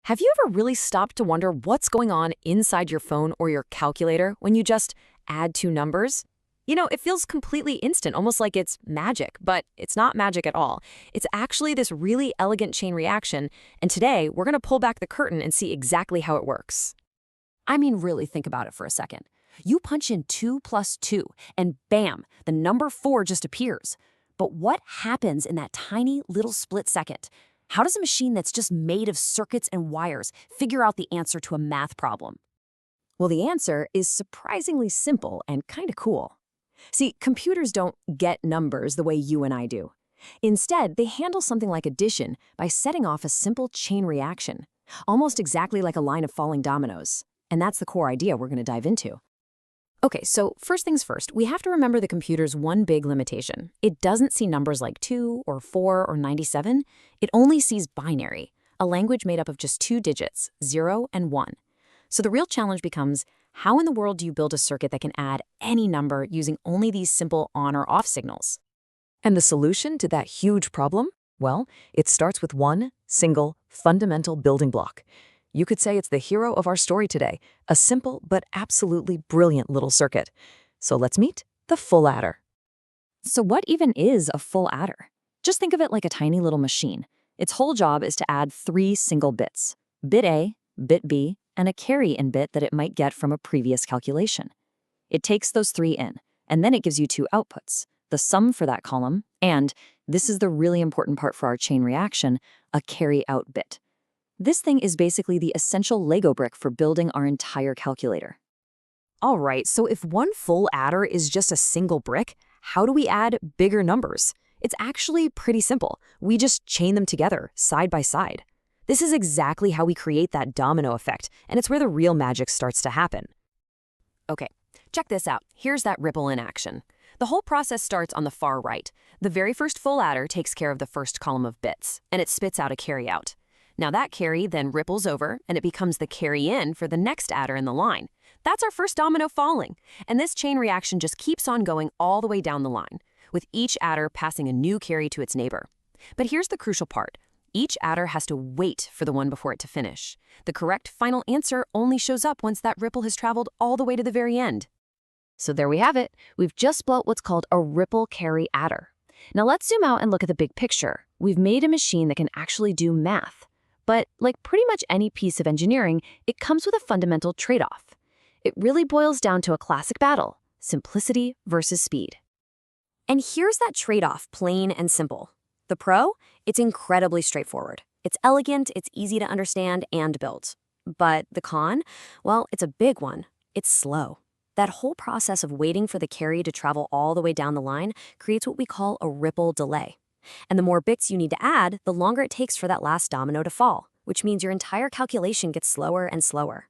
Have you ever really stopped to wonder what's going on inside your phone or your calculator when you just add two numbers? It feels completely instant, almost like it's magic, but it's not magic at all. It's actually this really elegant chain reaction, and today we're going to pull back the curtain and see exactly how it works. I mean, really think about it for a second. You punch in 2 plus 2, and bam, the number 4 just appears. But what happens in that tiny little split second? How does a machine that's just made of circuits and wires figure out the answer to a math problem? Well, the answer is surprisingly simple and kind of cool. See, computers don't get numbers the way you and I do. Instead, they handle something like addition by setting off a simple chain reaction, almost exactly like a line of falling dominoes. And that's the core idea we're going to dive into. Okay, so first things first, we have to remember the computer's one big limitation. It doesn't see numbers like 2 or 4 or 97. It only sees binary, a language made up of just two digits, 0 and 1. So the real challenge becomes, how in the world do you build a circuit that can add any number using only these simple on or off signals? And the solution to that huge problem? Well, it starts with one single fundamental building block. You could say it's the hero of our story today, a simple but absolutely brilliant little circuit. So let's meet the full adder. So what even is a full adder? Just think of it like a tiny little machine. Its whole job is to add 3 single bits, bit A, bit B, and a carry-in bit that it might get from a previous calculation. It takes those 3 in, and then it gives you 2 outputs, the sum for that column, and, this is the really important part for our chain reaction, a carry-out bit. This thing is basically the essential Lego brick for building our entire calculator. All right, so if one full adder is just a single brick, how do we add bigger numbers? It's actually pretty simple. We just chain them together, side by side. This is exactly how we create that domino effect, and it's where the real magic starts to happen. Okay, check this out. Here's that ripple in action. The whole process starts on the far right. The very first full adder takes care of the first column of bits, and it spits out a carry-out. Now that carry then ripples over, and it becomes the carry-in for the next adder in the line. That's our first domino falling, and this chain reaction just keeps on going all the way down the line, with each adder passing a new carry to its neighbor. But here's the crucial part. Each adder has to wait for the one before it to finish. The correct final answer only shows up once that ripple has traveled all the way to the very end. So there we have it. We've just built what's called a ripple carry adder. Now let's zoom out and look at the big picture. We've made a machine that can actually do math. But like pretty much any piece of engineering, it comes with a fundamental trade-off. It really boils down to a classic battle, simplicity versus speed. And here's that trade-off, plain and simple. The pro? It's incredibly straightforward. It's elegant, it's easy to understand and build. But the con? Well, it's a big one. It's slow. That whole process of waiting for the carry to travel all the way down the line creates what we call a ripple delay. And the more bits you need to add, the longer it takes for that last domino to fall, which means your entire calculation gets slower and slower.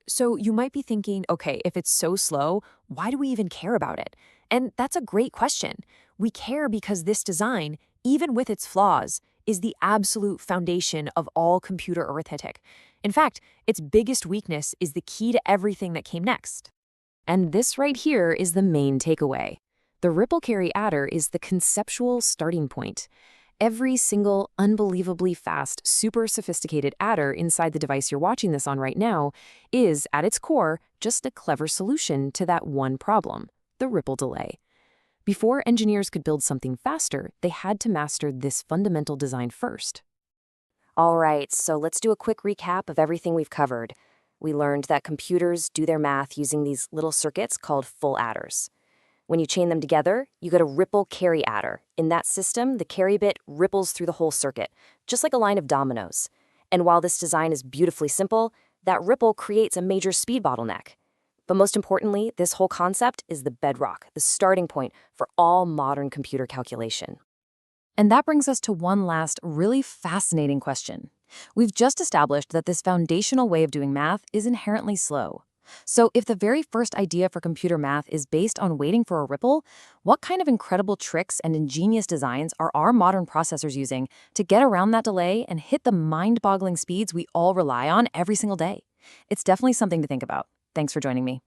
So you might be thinking, okay, if it's so slow, why do we even care about it? And that's a great question. We care because this design, even with its flaws, is the absolute foundation of all computer arithmetic. In fact, its biggest weakness is the key to everything that came next. And this right here is the main takeaway. The ripple carry adder is the conceptual starting point. Every single unbelievably fast, super sophisticated adder inside the device you're watching this on right now is, at its core, just a clever solution to that one problem, the ripple delay. Before engineers could build something faster, they had to master this fundamental design first. All right, so let's do a quick recap of everything we've covered. We learned that computers do their math using these little circuits called full adders. When you chain them together, you get a ripple carry adder. In that system, the carry bit ripples through the whole circuit, just like a line of dominoes. And while this design is beautifully simple, that ripple creates a major speed bottleneck. But most importantly, this whole concept is the bedrock, the starting point for all modern computer calculation. And that brings us to one last really fascinating question. We've just established that this foundational way of doing math is inherently slow. So if the very first idea for computer math is based on waiting for a ripple, what kind of incredible tricks and ingenious designs are our modern processors using to get around that delay and hit the mind-boggling speeds we all rely on every single day? It's definitely something to think about. Thanks for joining me.